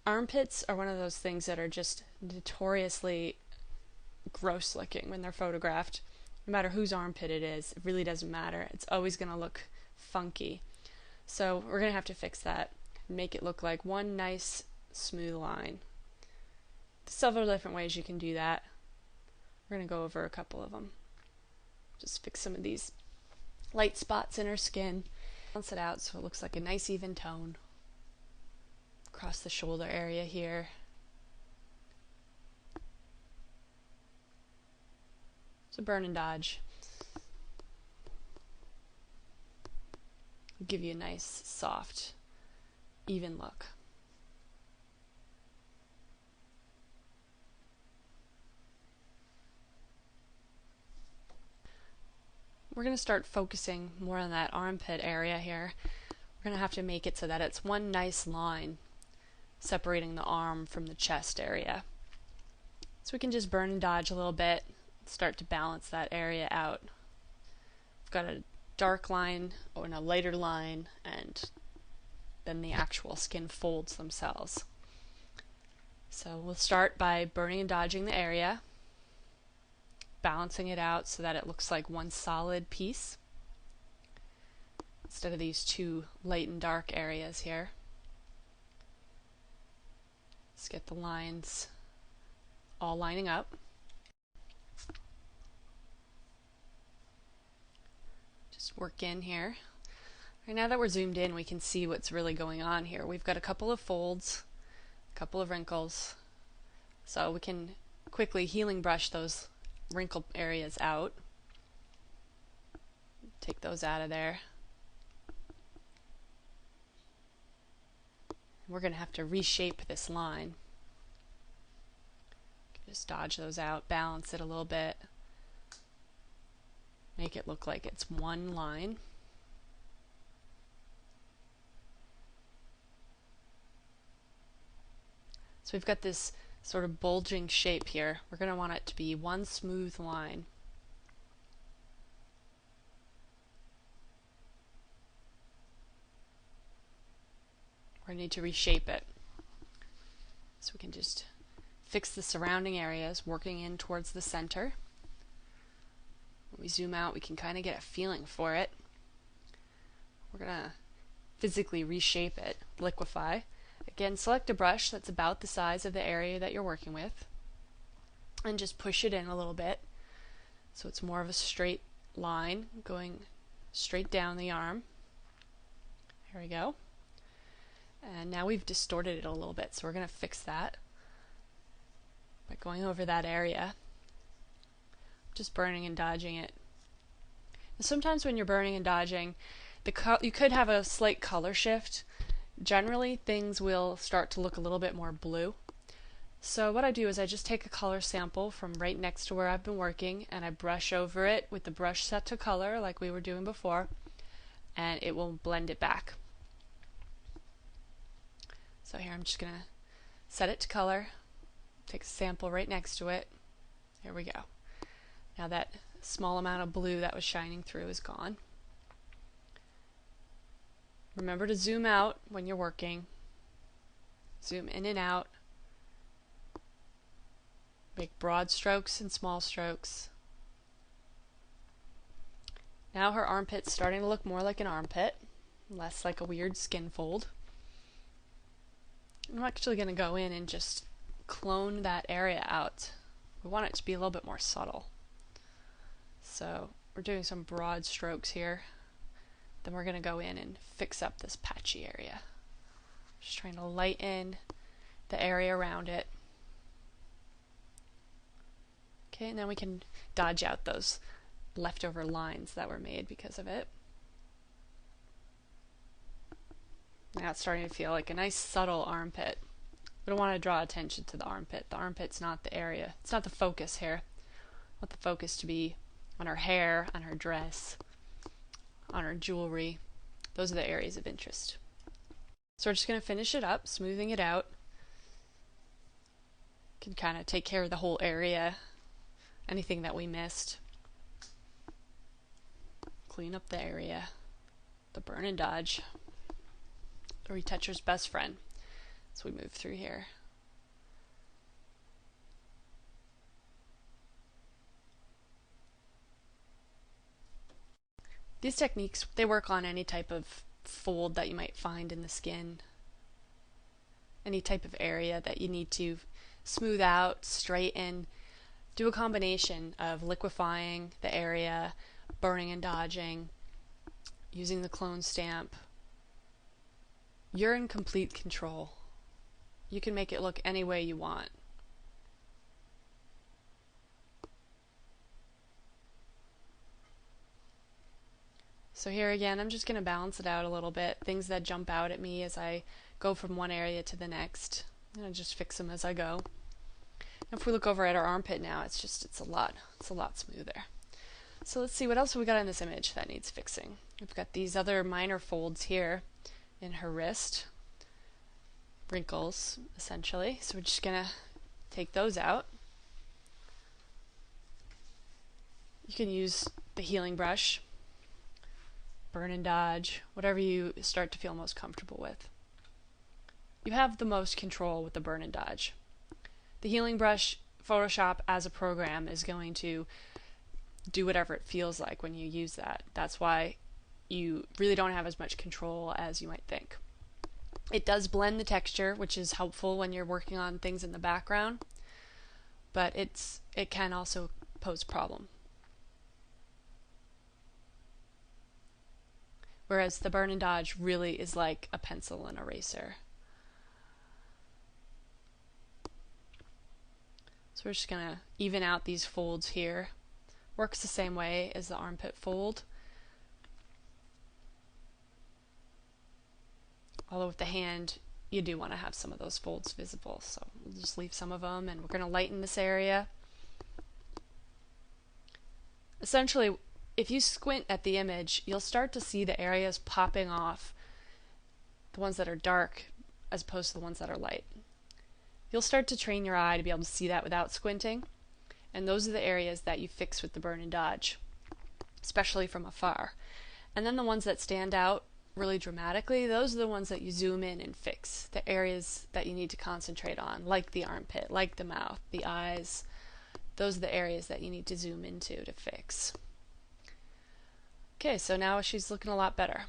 Armpits are one of those things that are just notoriously gross looking when they're photographed. No matter whose armpit it is, it really doesn't matter. It's always going to look funky. So we're going to have to fix that and make it look like one nice smooth line. There's several different ways you can do that. We're going to go over a couple of them. Just fix some of these light spots in her skin. Balance it out so it looks like a nice even tone. Across the shoulder area here. So burn and dodge. Give you a nice, soft, even look. We're going to start focusing more on that armpit area here. We're going to have to make it so that it's one nice line separating the arm from the chest area. So we can just burn and dodge a little bit, start to balance that area out. We've got a dark line and a lighter line, and then the actual skin folds themselves. So we'll start by burning and dodging the area, balancing it out so that it looks like one solid piece instead of these two light and dark areas here. Let's get the lines all lining up. Just work in here. Right now that we're zoomed in, we can see what's really going on here. We've got a couple of folds, a couple of wrinkles, so we can quickly healing brush those wrinkle areas out. Take those out of there. We're going to have to reshape this line. Just dodge those out, balance it a little bit, make it look like it's one line. So we've got this sort of bulging shape here. We're going to want it to be one smooth line. We're going to need to reshape it. So we can just fix the surrounding areas, working in towards the center. When we zoom out, we can kind of get a feeling for it. We're going to physically reshape it, liquefy. Again, select a brush that's about the size of the area that you're working with, and just push it in a little bit so it's more of a straight line going straight down the arm. Here we go. And now we've distorted it a little bit, so we're going to fix that by going over that area, just burning and dodging it. And sometimes when you're burning and dodging, you could have a slight color shift. Generally, things will start to look a little bit more blue. So what I do is I just take a color sample from right next to where I've been working, and I brush over it with the brush set to color like we were doing before, and it will blend it back. So here I'm just going to set it to color, take a sample right next to it. There we go. Now that small amount of blue that was shining through is gone. Remember to zoom out when you're working. Zoom in and out. Make broad strokes and small strokes. Now her armpit's starting to look more like an armpit, less like a weird skin fold. I'm actually going to go in and just clone that area out. We want it to be a little bit more subtle. So we're doing some broad strokes here. Then we're going to go in and fix up this patchy area. Just trying to lighten the area around it. Okay, and then we can dodge out those leftover lines that were made because of it. Now it's starting to feel like a nice subtle armpit. We don't want to draw attention to the armpit. The armpit's not the area. It's not the focus here. I want the focus to be on her hair, on her dress, on her jewelry. Those are the areas of interest. So we're just going to finish it up, smoothing it out. Can kind of take care of the whole area, anything that we missed. Clean up the area. The burn and dodge. The retoucher's best friend. as we move through here. These techniques, they work on any type of fold that you might find in the skin, any type of area that you need to smooth out, straighten. Do a combination of liquefying the area, burning and dodging, using the clone stamp. You're in complete control. You can make it look any way you want. So here again, I'm just going to balance it out a little bit. Things that jump out at me as I go from one area to the next. I'm going to just fix them as I go. If we look over at our armpit now, it's a lot smoother. So let's see, what else have we got in this image that needs fixing? We've got these other minor folds here in her wrist, wrinkles essentially. So we're just gonna take those out. You can use the healing brush, burn and dodge, whatever you start to feel most comfortable with. You have the most control with the burn and dodge. The healing brush, Photoshop as a program is going to do whatever it feels like when you use that. That's why you really don't have as much control as you might think. It does blend the texture, which is helpful when you're working on things in the background, but it can also pose a problem. Whereas the burn and dodge really is like a pencil and eraser. So we're just going to even out these folds here. Works the same way as the armpit fold. Although with the hand, you do want to have some of those folds visible. So we'll just leave some of them, and we're going to lighten this area. Essentially, if you squint at the image, you'll start to see the areas popping off, the ones that are dark as opposed to the ones that are light. You'll start to train your eye to be able to see that without squinting, and those are the areas that you fix with the burn and dodge, especially from afar. And then the ones that stand out really dramatically, those are the ones that you zoom in and fix, the areas that you need to concentrate on, like the armpit, like the mouth, the eyes. Those are the areas that you need to zoom into to fix. Okay, so now she's looking a lot better.